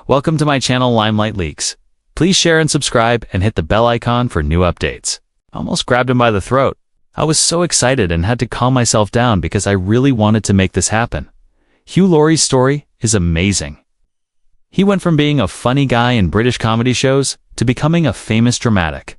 Welcome to my channel Limelight Leaks. Please share and subscribe and hit the bell icon for new updates. I almost grabbed him by the throat. I was so excited and had to calm myself down because I really wanted to make this happen. Hugh Laurie's story is amazing. He went from being a funny guy in British comedy shows to becoming a famous dramatic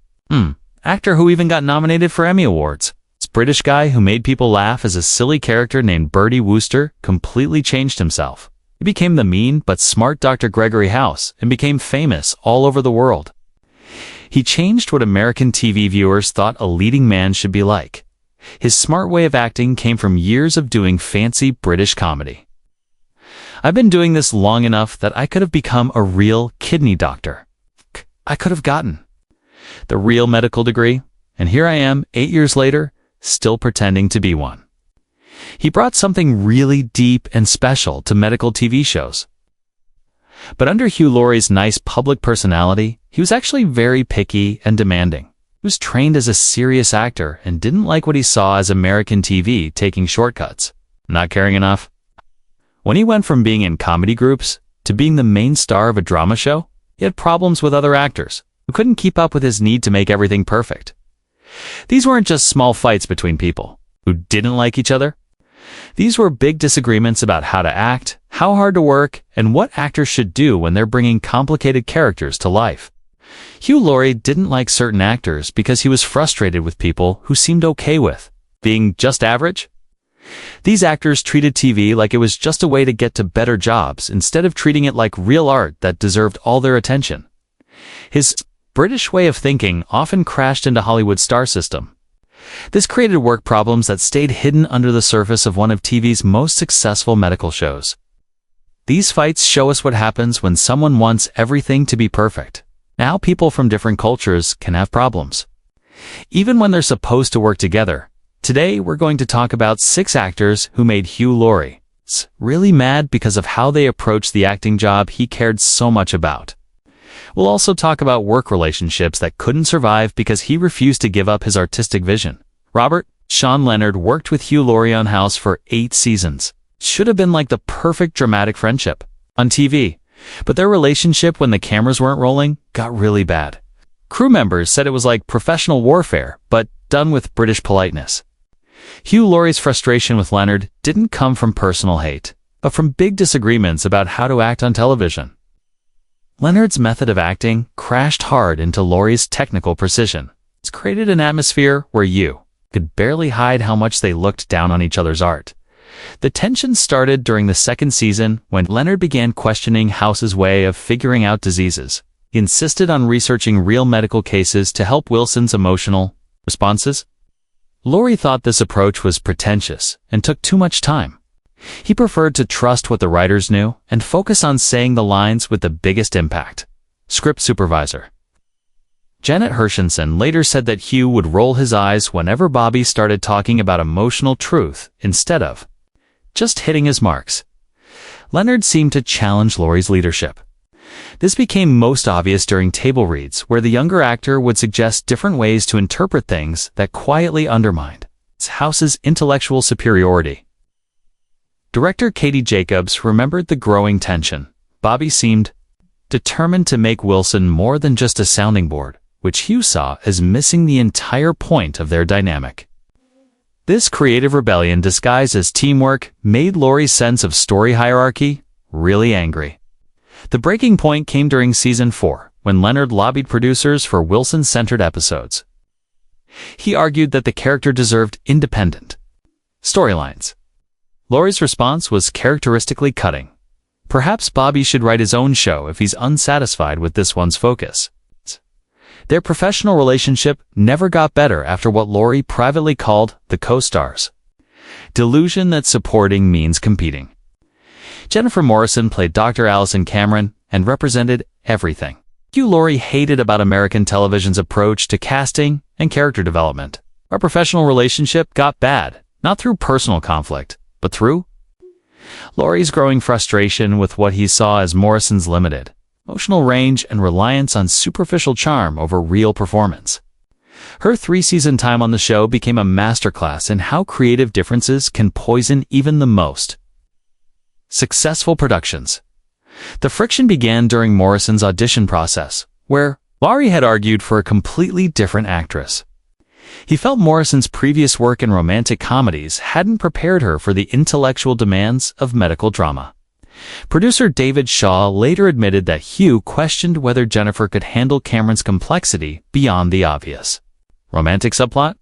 actor who even got nominated for Emmy Awards. This British guy who made people laugh as a silly character named Bertie Wooster completely changed himself. He became the mean but smart Dr. Gregory House and became famous all over the world. He changed what American TV viewers thought a leading man should be like. His smart way of acting came from years of doing fancy British comedy. I've been doing this long enough that I could have become a real kidney doctor. I could have gotten the real medical degree, and here I am, 8 years later, still pretending to be one. He brought something really deep and special to medical TV shows. But under Hugh Laurie's nice public personality, he was actually very picky and demanding. He was trained as a serious actor and didn't like what he saw as American TV taking shortcuts, not caring enough. When he went from being in comedy groups to being the main star of a drama show, he had problems with other actors who couldn't keep up with his need to make everything perfect. These weren't just small fights between people who didn't like each other. These were big disagreements about how to act, how hard to work, and what actors should do when they're bringing complicated characters to life. Hugh Laurie didn't like certain actors because he was frustrated with people who seemed okay with being just average. These actors treated TV like it was just a way to get to better jobs instead of treating it like real art that deserved all their attention. His British way of thinking often crashed into Hollywood's star system. This created work problems that stayed hidden under the surface of one of TV's most successful medical shows. These fights show us what happens when someone wants everything to be perfect. Now people from different cultures can have problems, even when they're supposed to work together. Today we're going to talk about 6 actors who made Hugh Laurie really mad because of how they approached the acting job he cared so much about. We'll also talk about work relationships that couldn't survive because he refused to give up his artistic vision. Robert Sean Leonard worked with Hugh Laurie on House for 8 seasons. Should have been like the perfect dramatic friendship on TV, but their relationship when the cameras weren't rolling got really bad. Crew members said it was like professional warfare, but done with British politeness. Hugh Laurie's frustration with Leonard didn't come from personal hate, but from big disagreements about how to act on television. Leonard's method of acting crashed hard into Laurie's technical precision. It's created an atmosphere where you could barely hide how much they looked down on each other's art. The tension started during the 2nd season when Leonard began questioning House's way of figuring out diseases. He insisted on researching real medical cases to help Wilson's emotional responses. Laurie thought this approach was pretentious and took too much time. He preferred to trust what the writers knew and focus on saying the lines with the biggest impact. Script supervisor Janet Hershenson later said that Hugh would roll his eyes whenever Bobby started talking about emotional truth instead of just hitting his marks. Leonard seemed to challenge Laurie's leadership. This became most obvious during table reads, where the younger actor would suggest different ways to interpret things that quietly undermined House's intellectual superiority. Director Katie Jacobs remembered the growing tension. Bobby seemed determined to make Wilson more than just a sounding board, which Hugh saw as missing the entire point of their dynamic. This creative rebellion disguised as teamwork made Laurie's sense of story hierarchy really angry. The breaking point came during season 4, when Leonard lobbied producers for Wilson-centered episodes. He argued that the character deserved independent storylines. Laurie's response was characteristically cutting. Perhaps Bobby should write his own show if he's unsatisfied with this one's focus. Their professional relationship never got better after what Laurie privately called the co-stars delusion that supporting means competing. Jennifer Morrison played Dr. Alison Cameron and represented everything Hugh Laurie hated about American television's approach to casting and character development. Our professional relationship got bad, not through personal conflict, but through Laurie's growing frustration with what he saw as Morrison's limited emotional range and reliance on superficial charm over real performance. Her 3-season time on the show became a masterclass in how creative differences can poison even the most successful productions. The friction began during Morrison's audition process, where Laurie had argued for a completely different actress. He felt Morrison's previous work in romantic comedies hadn't prepared her for the intellectual demands of medical drama. Producer David Shaw later admitted that Hugh questioned whether Jennifer could handle Cameron's complexity beyond the obvious. Romantic subplot?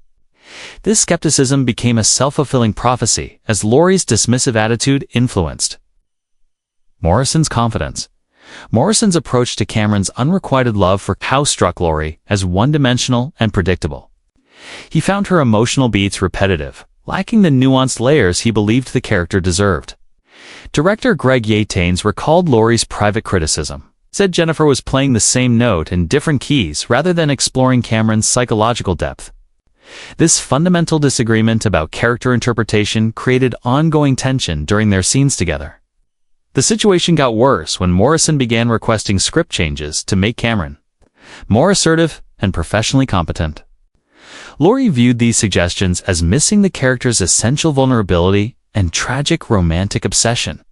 This skepticism became a self-fulfilling prophecy as Laurie's dismissive attitude influenced Morrison's confidence. Morrison's approach to Cameron's unrequited love for House struck Laurie as one-dimensional and predictable. He found her emotional beats repetitive, lacking the nuanced layers he believed the character deserved. Director Greg Yataines recalled Laurie's private criticism, said Jennifer was playing the same note in different keys rather than exploring Cameron's psychological depth. This fundamental disagreement about character interpretation created ongoing tension during their scenes together. The situation got worse when Morrison began requesting script changes to make Cameron more assertive and professionally competent. Laurie viewed these suggestions as missing the character's essential vulnerability and tragic romantic obsession.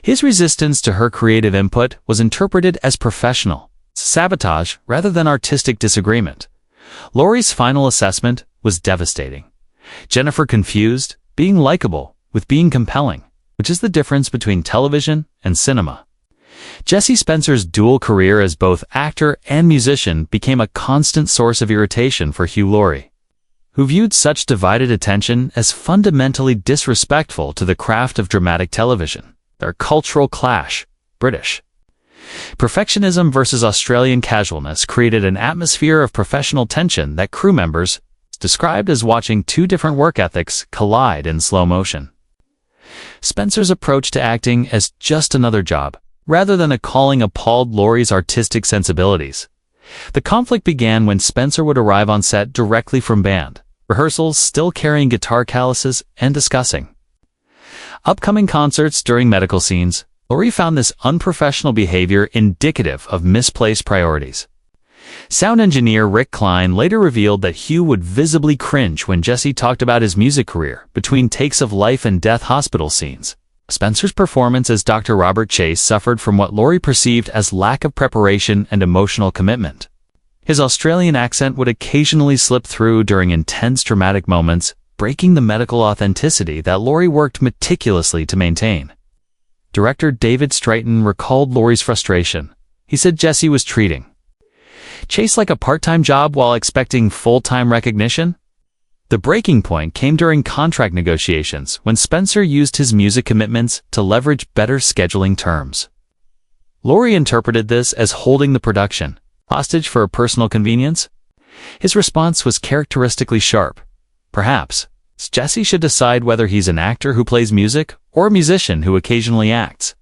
His resistance to her creative input was interpreted as professional sabotage rather than artistic disagreement. Laurie's final assessment was devastating. Jennifer confused being likable with being compelling, which is the difference between television and cinema. Jesse Spencer's dual career as both actor and musician became a constant source of irritation for Hugh Laurie, who viewed such divided attention as fundamentally disrespectful to the craft of dramatic television. Their cultural clash, British perfectionism versus Australian casualness, created an atmosphere of professional tension that crew members described as watching two different work ethics collide in slow motion. Spencer's approach to acting as just another job, rather than a calling, appalled Laurie's artistic sensibilities. The conflict began when Spencer would arrive on set directly from band rehearsals, still carrying guitar calluses and discussing upcoming concerts during medical scenes. Laurie found this unprofessional behavior indicative of misplaced priorities. Sound engineer Rick Klein later revealed that Hugh would visibly cringe when Jesse talked about his music career between takes of life and death hospital scenes. Spencer's performance as Dr. Robert Chase suffered from what Laurie perceived as lack of preparation and emotional commitment. His Australian accent would occasionally slip through during intense dramatic moments, breaking the medical authenticity that Laurie worked meticulously to maintain. Director David Straighton recalled Laurie's frustration. He said Jesse was treating Chase like a part-time job while expecting full-time recognition. The breaking point came during contract negotiations when Spencer used his music commitments to leverage better scheduling terms. Laurie interpreted this as holding the production hostage for a personal convenience. His response was characteristically sharp. Perhaps Jesse should decide whether he's an actor who plays music or a musician who occasionally acts.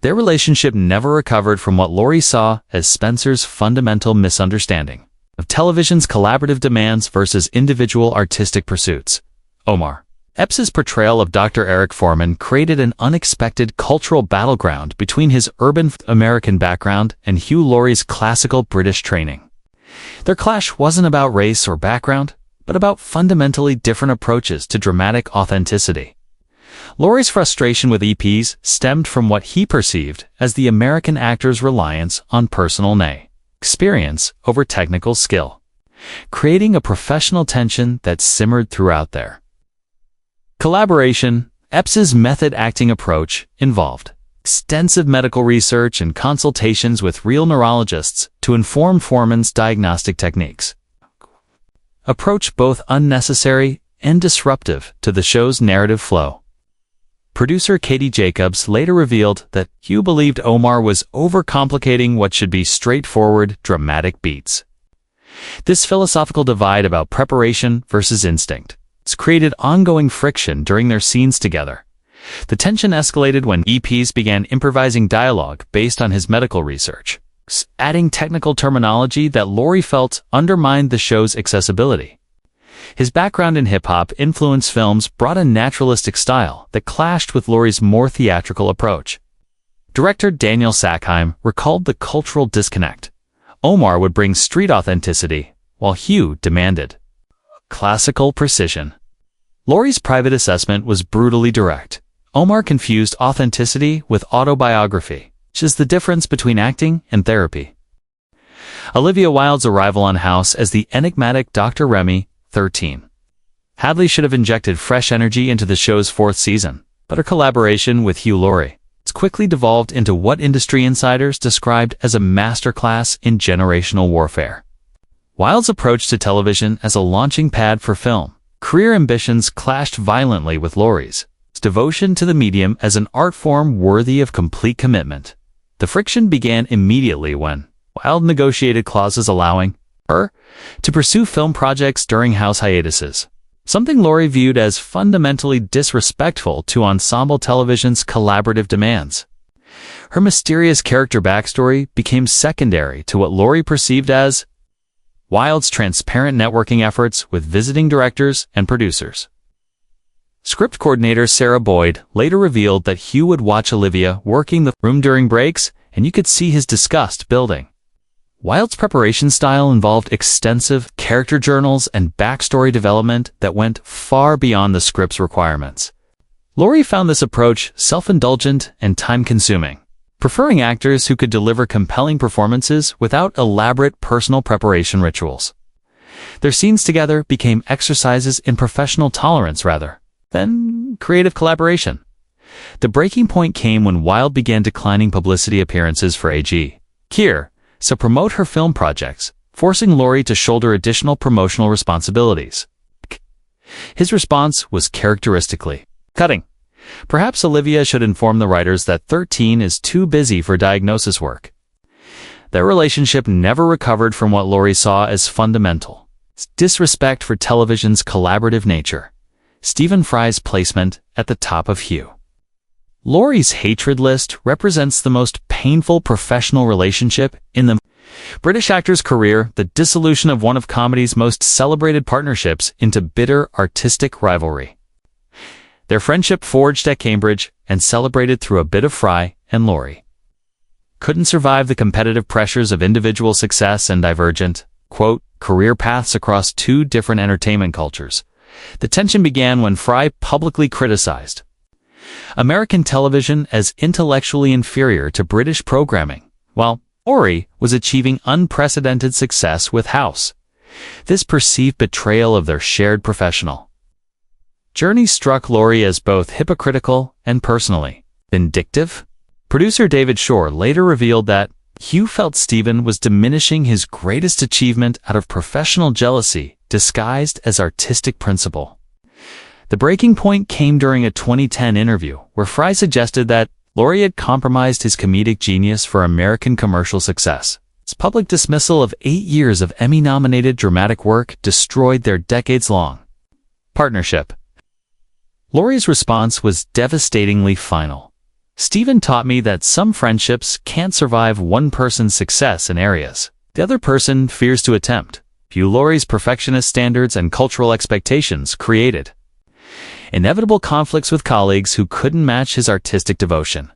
Their relationship never recovered from what Laurie saw as Spencer's fundamental misunderstanding of television's collaborative demands versus individual artistic pursuits. Omar Epps' portrayal of Dr. Eric Foreman created an unexpected cultural battleground between his urban American background and Hugh Laurie's classical British training. Their clash wasn't about race or background, but about fundamentally different approaches to dramatic authenticity. Laurie's frustration with EPs stemmed from what he perceived as the American actor's reliance on personal experience over technical skill, creating a professional tension that simmered throughout their collaboration. Epps' method acting approach involved extensive medical research and consultations with real neurologists to inform Foreman's diagnostic techniques. Approach both unnecessary and disruptive to the show's narrative flow. Producer Katie Jacobs later revealed that Hugh believed Omar was overcomplicating what should be straightforward, dramatic beats. This philosophical divide about preparation versus instinct has created ongoing friction during their scenes together. The tension escalated when EPs began improvising dialogue based on his medical research, adding technical terminology that Laurie felt undermined the show's accessibility. His background in hip-hop influenced films brought a naturalistic style that clashed with Laurie's more theatrical approach. Director Daniel Sackheim recalled the cultural disconnect. Omar would bring street authenticity, while Hugh demanded classical precision. Laurie's private assessment was brutally direct. Omar confused authenticity with autobiography, which is the difference between acting and therapy. Olivia Wilde's arrival on House as the enigmatic Dr. Remy, 13. Hadley should have injected fresh energy into the show's 4th season, but her collaboration with Hugh Laurie has quickly devolved into what industry insiders described as a masterclass in generational warfare. Wilde's approach to television as a launching pad for film, career ambitions clashed violently with Laurie's devotion to the medium as an art form worthy of complete commitment. The friction began immediately when Wilde negotiated clauses allowing her to pursue film projects during House hiatuses, something Laurie viewed as fundamentally disrespectful to ensemble television's collaborative demands. Her mysterious character backstory became secondary to what Laurie perceived as Wilde's transparent networking efforts with visiting directors and producers. Script coordinator Sarah Boyd later revealed that Hugh would watch Olivia working the room during breaks, and you could see his disgust building. Wilde's preparation style involved extensive character journals and backstory development that went far beyond the script's requirements. Laurie found this approach self-indulgent and time-consuming, preferring actors who could deliver compelling performances without elaborate personal preparation rituals. Their scenes together became exercises in professional tolerance rather than creative collaboration. The breaking point came when Wilde began declining publicity appearances for A.G. Keir to promote her film projects, forcing Laurie to shoulder additional promotional responsibilities. His response was characteristically cutting. Perhaps Olivia should inform the writers that 13 is too busy for diagnosis work. Their relationship never recovered from what Laurie saw as fundamental disrespect for television's collaborative nature. Stephen Fry's placement at the top of Hugh Laurie's hatred list represents the most painful professional relationship in the British actor's career, the dissolution of one of comedy's most celebrated partnerships into bitter artistic rivalry. Their friendship, forged at Cambridge and celebrated through a bit of Fry and Laurie, couldn't survive the competitive pressures of individual success and divergent, quote, career paths across two different entertainment cultures. The tension began when Fry publicly criticized American television as intellectually inferior to British programming, while Laurie was achieving unprecedented success with House. This perceived betrayal of their shared professional journey struck Laurie as both hypocritical and personally vindictive. Producer David Shore later revealed that Hugh felt Stephen was diminishing his greatest achievement out of professional jealousy disguised as artistic principle. The breaking point came during a 2010 interview where Fry suggested that Laurie had compromised his comedic genius for American commercial success. His public dismissal of 8 years of Emmy-nominated dramatic work destroyed their decades-long partnership. Laurie's response was devastatingly final. Stephen taught me that some friendships can't survive one person's success in areas the other person fears to attempt. Hugh Laurie's perfectionist standards and cultural expectations created inevitable conflicts with colleagues who couldn't match his artistic devotion.